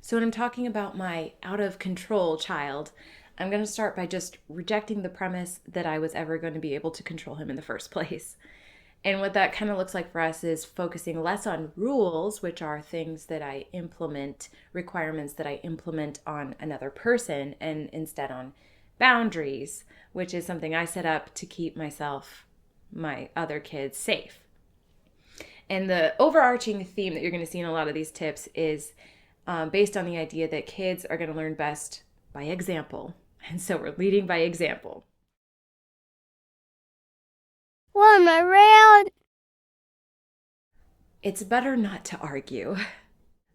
So when I'm talking about my out of control child, I'm going to start by just rejecting the premise that I was ever going to be able to control him in the first place. And what that kind of looks like for us is focusing less on rules, which are things that I implement, requirements that I implement on another person, and instead on boundaries, which is something I set up to keep myself, my other kids safe. And the overarching theme that you're going to see in a lot of these tips is based on the idea that kids are going to learn best by example. And so we're leading by example. One around. It's better not to argue.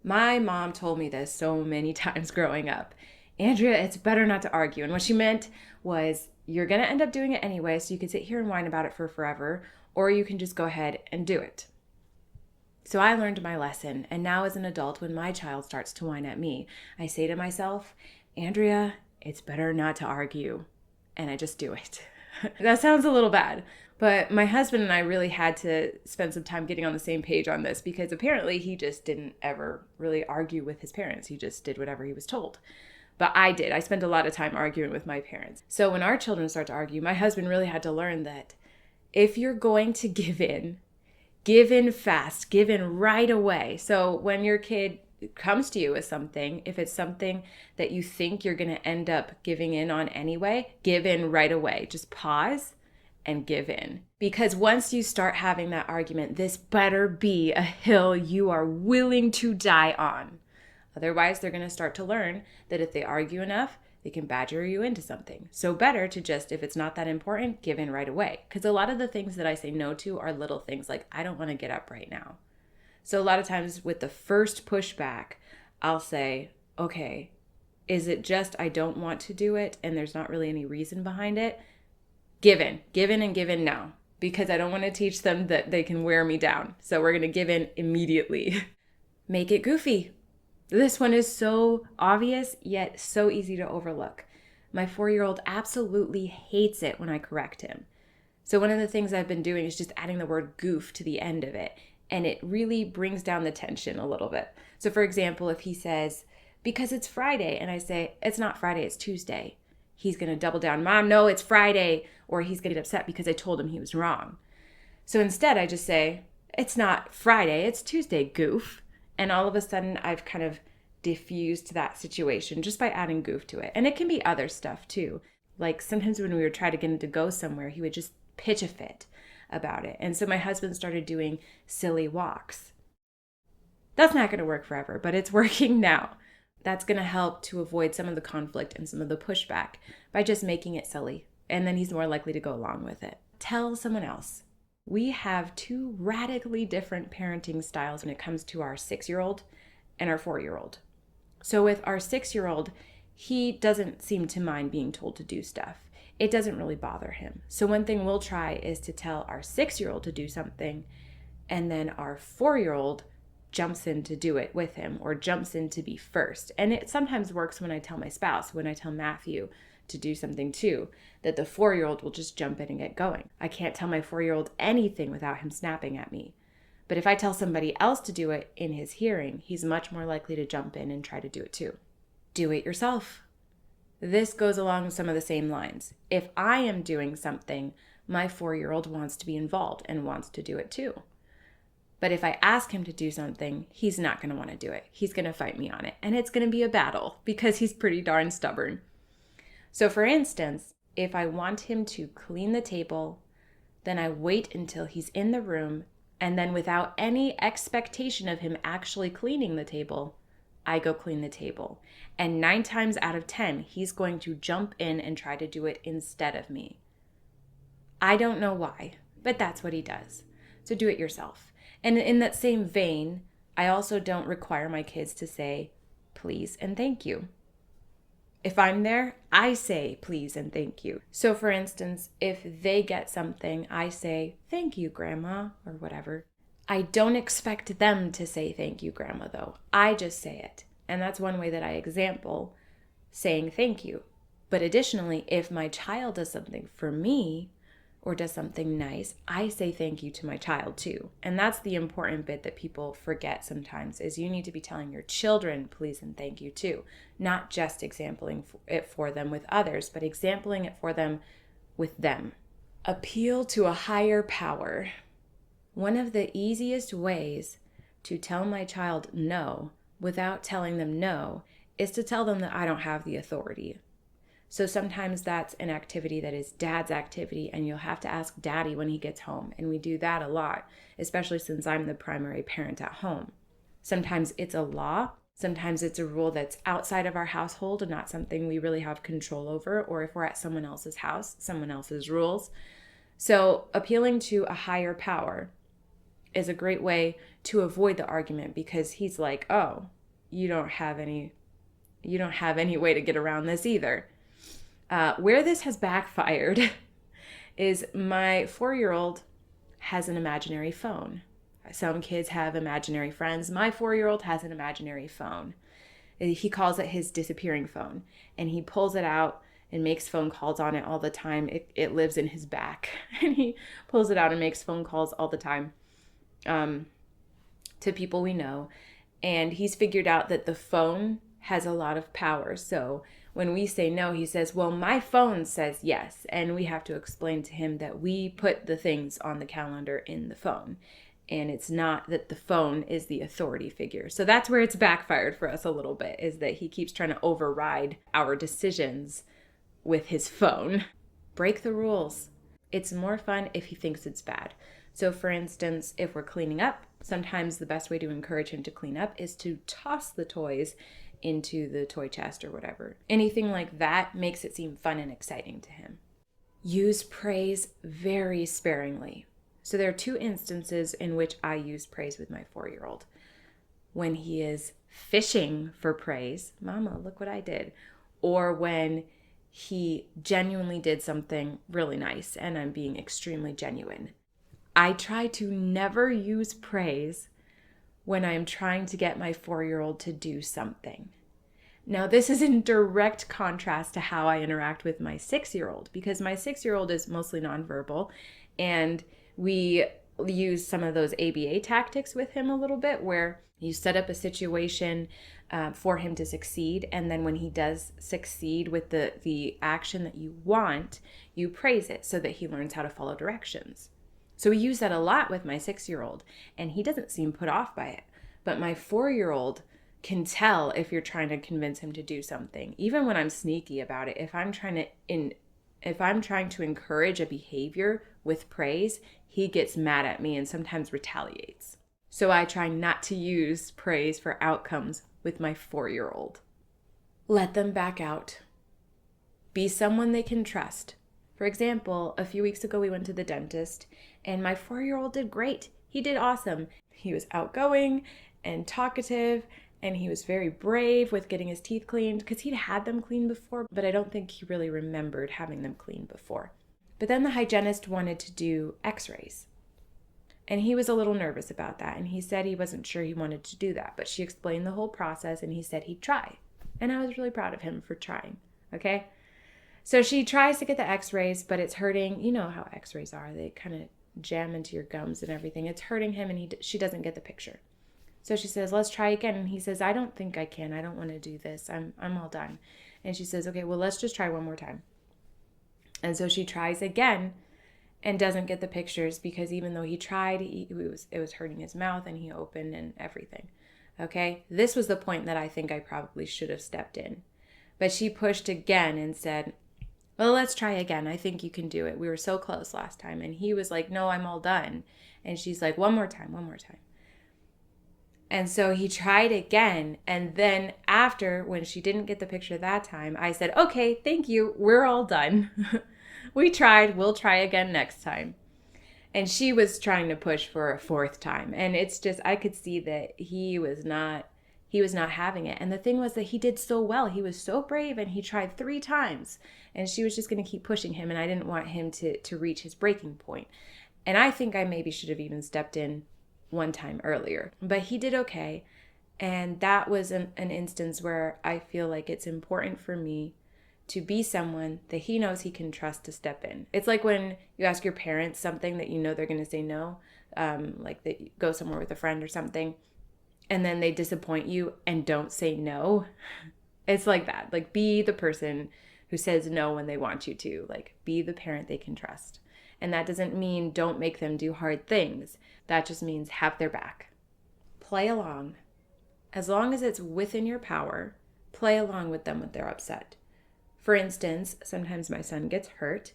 My mom told me this so many times growing up. Andrea, it's better not to argue. And what she meant was you're going to end up doing it anyway, so you can sit here and whine about it for forever, or you can just go ahead and do it. So I learned my lesson, and now as an adult, when my child starts to whine at me, I say to myself, Andrea, it's better not to argue. And I just do it. That sounds a little bad, but my husband and I really had to spend some time getting on the same page on this because apparently he just didn't ever really argue with his parents. He just did whatever he was told. But I did. I spent a lot of time arguing with my parents. So when our children start to argue, my husband really had to learn that if you're going to give in fast, give in right away. So when your kid comes to you with something, if it's something that you think you're going to end up giving in on anyway, give in right away. Just pause and give in. Because once you start having that argument, this better be a hill you are willing to die on. Otherwise, they're going to start to learn that if they argue enough, they can badger you into something. So better to just, if it's not that important, give in right away. Because a lot of the things that I say no to are little things like, I don't want to get up right now. So a lot of times with the first pushback, I'll say, okay, is it just I don't want to do it and there's not really any reason behind it? Give in and give in now. Because I don't want to teach them that they can wear me down. So we're going to give in immediately. Make it goofy. This one is so obvious, yet so easy to overlook. My 4-year-old absolutely hates it when I correct him. So one of the things I've been doing is just adding the word goof to the end of it. And it really brings down the tension a little bit. So for example, if he says, because it's Friday, and I say, it's not Friday, it's Tuesday. He's going to double down, Mom, no, it's Friday. Or he's going to get upset because I told him he was wrong. So instead, I just say, it's not Friday, it's Tuesday, goof. And all of a sudden, I've kind of diffused that situation just by adding goof to it. And it can be other stuff too. Like sometimes when we would try to get him to go somewhere, he would just pitch a fit about it. And so my husband started doing silly walks. That's not going to work forever, but it's working now. That's going to help to avoid some of the conflict and some of the pushback by just making it silly. And then he's more likely to go along with it. Tell someone else. We have two radically different parenting styles when it comes to our 6-year-old and our 4-year-old. So with our 6-year-old, he doesn't seem to mind being told to do stuff. It doesn't really bother him. So one thing we'll try is to tell our 6-year-old to do something, and then our 4-year-old jumps in to do it with him or jumps in to be first. And it sometimes works when I tell my spouse, when I tell Matthew to do something too, that the 4-year-old will just jump in and get going. I can't tell my 4-year-old anything without him snapping at me. But if I tell somebody else to do it in his hearing, he's much more likely to jump in and try to do it too. Do it yourself. This goes along some of the same lines. If I am doing something, my 4-year-old wants to be involved and wants to do it too. But if I ask him to do something, he's not going to want to do it. He's going to fight me on it. And it's going to be a battle because he's pretty darn stubborn. So for instance, if I want him to clean the table, then I wait until he's in the room, and then without any expectation of him actually cleaning the table, I go clean the table. And 9 times out of 10, he's going to jump in and try to do it instead of me. I don't know why, but that's what he does. So do it yourself. And in that same vein, I also don't require my kids to say please and thank you. If I'm there, I say please and thank you. So for instance, if they get something, I say thank you, Grandma, or whatever. I don't expect them to say thank you, Grandma, though. I just say it. And that's one way that I example saying thank you. But additionally, if my child does something for me, or does something nice, I say thank you to my child too. And that's the important bit that people forget sometimes, is you need to be telling your children please and thank you too. Not just exempling it for them with others, but exempling it for them with them. Appeal to a higher power. One of the easiest ways to tell my child no without telling them no is to tell them that I don't have the authority. So sometimes that's an activity that is dad's activity, and you'll have to ask daddy when he gets home. And we do that a lot, especially since I'm the primary parent at home. Sometimes it's a law. Sometimes it's a rule that's outside of our household and not something we really have control over. Or if we're at someone else's house, someone else's rules. So appealing to a higher power is a great way to avoid the argument, because he's like, oh, you don't have any way to get around this either. Where this has backfired is my 4-year-old has an imaginary phone. Some kids have imaginary friends. My 4-year-old has an imaginary phone. He calls it his disappearing phone, and he pulls it out and makes phone calls on it all the time. It lives in his back, and he pulls it out and makes phone calls all the time to people we know. And he's figured out that the phone has a lot of power. So when we say no, he says, well, my phone says yes. And we have to explain to him that we put the things on the calendar in the phone. And it's not that the phone is the authority figure. So that's where it's backfired for us a little bit, is that he keeps trying to override our decisions with his phone. Break the rules. It's more fun if he thinks it's bad. So for instance, if we're cleaning up, sometimes the best way to encourage him to clean up is to toss the toys into the toy chest or whatever. Anything like that makes it seem fun and exciting to him. Use praise very sparingly. So there are 2 instances in which I use praise with my 4-year-old. When he is fishing for praise, Mama, look what I did. Or when he genuinely did something really nice and I'm being extremely genuine. I try to never use praise when I'm trying to get my 4-year-old to do something. Now, this is in direct contrast to how I interact with my 6-year-old, because my 6-year-old is mostly nonverbal, and we use some of those ABA tactics with him a little bit, where you set up a situation for him to succeed, and then when he does succeed with the action that you want, you praise it so that he learns how to follow directions. So we use that a lot with my 6-year-old, and he doesn't seem put off by it. But my 4-year-old can tell if you're trying to convince him to do something. Even when I'm sneaky about it, if I'm trying to encourage a behavior with praise, he gets mad at me and sometimes retaliates. So I try not to use praise for outcomes with my 4-year-old. Let them back out. Be someone they can trust. For example, a few weeks ago we went to the dentist, and my 4-year-old did great. He did awesome. He was outgoing and talkative, and he was very brave with getting his teeth cleaned, because he'd had them cleaned before, but I don't think he really remembered having them cleaned before. But then the hygienist wanted to do x-rays, and he was a little nervous about that, and he said he wasn't sure he wanted to do that, but she explained the whole process, and he said he'd try. And I was really proud of him for trying, okay? So she tries to get the x-rays, but it's hurting. You know how x-rays are. They kind of jam into your gums and everything. It's hurting him, and she doesn't get the picture. So she says, let's try again. And he says, I don't think I can. I don't want to do this. I'm all done. And she says, okay, well, let's just try one more time. And so she tries again and doesn't get the pictures, because even though he tried, it was hurting his mouth, and he opened and everything. Okay? This was the point that I think I probably should have stepped in. But she pushed again and said, well, let's try again. I think you can do it. We were so close last time. And he was like, no, I'm all done. And she's like, one more time. And so he tried again. And then after, when she didn't get the picture that time, I said, okay, thank you. We're all done. We tried. We'll try again next time. And she was trying to push for a 4th time. And it's just, I could see that he was not having it. And the thing was that he did so well. He was so brave, and he tried 3 times. And she was just going to keep pushing him, and I didn't want him to reach his breaking point. And I think I maybe should have even stepped in one time earlier. But he did okay. And that was an instance where I feel like it's important for me to be someone that he knows he can trust to step in. It's like when you ask your parents something that you know they're going to say no, like that you go somewhere with a friend or something, and then they disappoint you and don't say no. It's like that. Like, be the person who says no when they want you to. Like, be the parent they can trust. And that doesn't mean don't make them do hard things. That just means have their back. Play along. As long as it's within your power, play along with them when they're upset. For instance, sometimes my son gets hurt,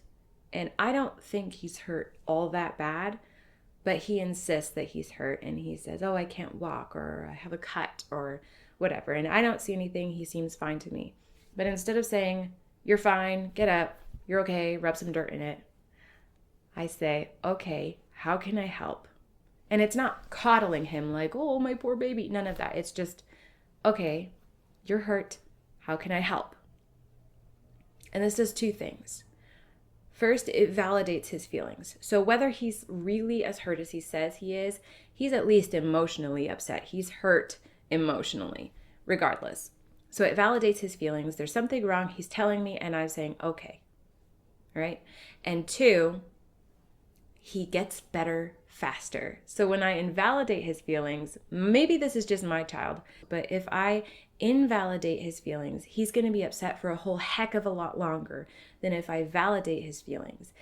and I don't think he's hurt all that bad, but he insists that he's hurt, and he says, oh, I can't walk, or I have a cut, or whatever. And I don't see anything. He seems fine to me. But instead of saying, you're fine, get up, you're okay, rub some dirt in it, I say, okay, how can I help? And it's not coddling him like, oh, my poor baby. None of that. It's just, okay, you're hurt. How can I help? And this does two things. First, it validates his feelings. So whether he's really as hurt as he says he is, he's at least emotionally upset. He's hurt emotionally, regardless. So it validates his feelings. There's something wrong. He's telling me, and I'm saying, okay. All right. And two, he gets better faster. So when I invalidate his feelings, maybe this is just my child, but if I invalidate his feelings, he's going to be upset for a whole heck of a lot longer than if I validate his feelings.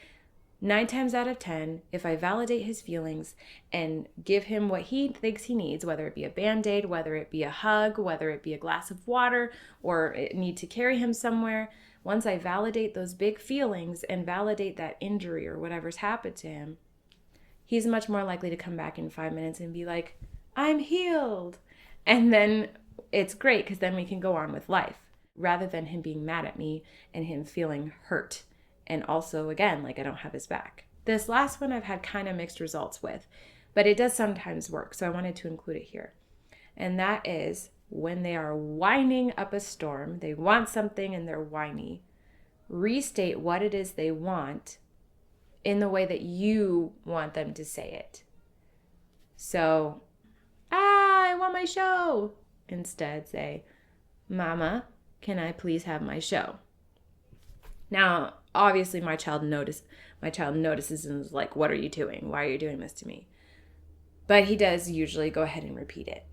9 times out of 10, if I validate his feelings and give him what he thinks he needs, whether it be a Band-Aid, whether it be a hug, whether it be a glass of water, or need to carry him somewhere, once I validate those big feelings and validate that injury or whatever's happened to him, he's much more likely to come back in 5 minutes and be like, I'm healed. And then it's great because then we can go on with life rather than him being mad at me and him feeling hurt. And also, again, like I don't have his back. This last one I've had kind of mixed results with, but it does sometimes work. So I wanted to include it here. And that is when they are whining up a storm, they want something and they're whiny, restate what it is they want in the way that you want them to say it. So, I want my show. Instead, say, Mama, can I please have my show? Now, obviously, my child notices and is like, what are you doing? Why are you doing this to me? But he does usually go ahead and repeat it.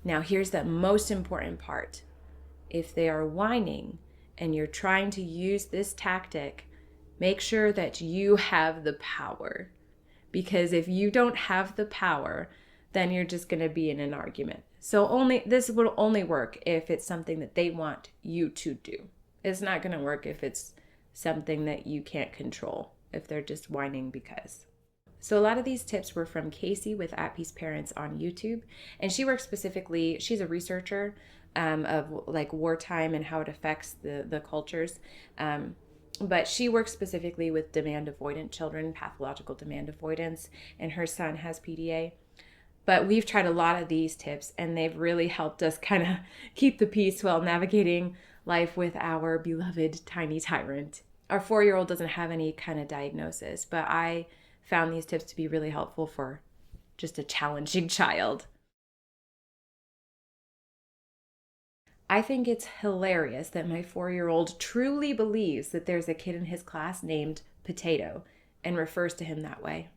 Now, here's the most important part. If they are whining and you're trying to use this tactic, make sure that you have the power. Because if you don't have the power, then you're just going to be in an argument. So this will only work if it's something that they want you to do. It's not going to work if it's something that you can't control, if they're just whining because. So a lot of these tips were from Casey with At Peace Parents on YouTube. And she works specifically, she's a researcher of like wartime and how it affects the cultures. But she works specifically with demand avoidant children, pathological demand avoidance, and her son has PDA. But we've tried a lot of these tips, and they've really helped us kind of keep the peace while navigating life with our beloved tiny tyrant. Our 4-year-old doesn't have any kind of diagnosis, but I found these tips to be really helpful for just a challenging child. I think it's hilarious that my 4-year-old truly believes that there's a kid in his class named Potato and refers to him that way.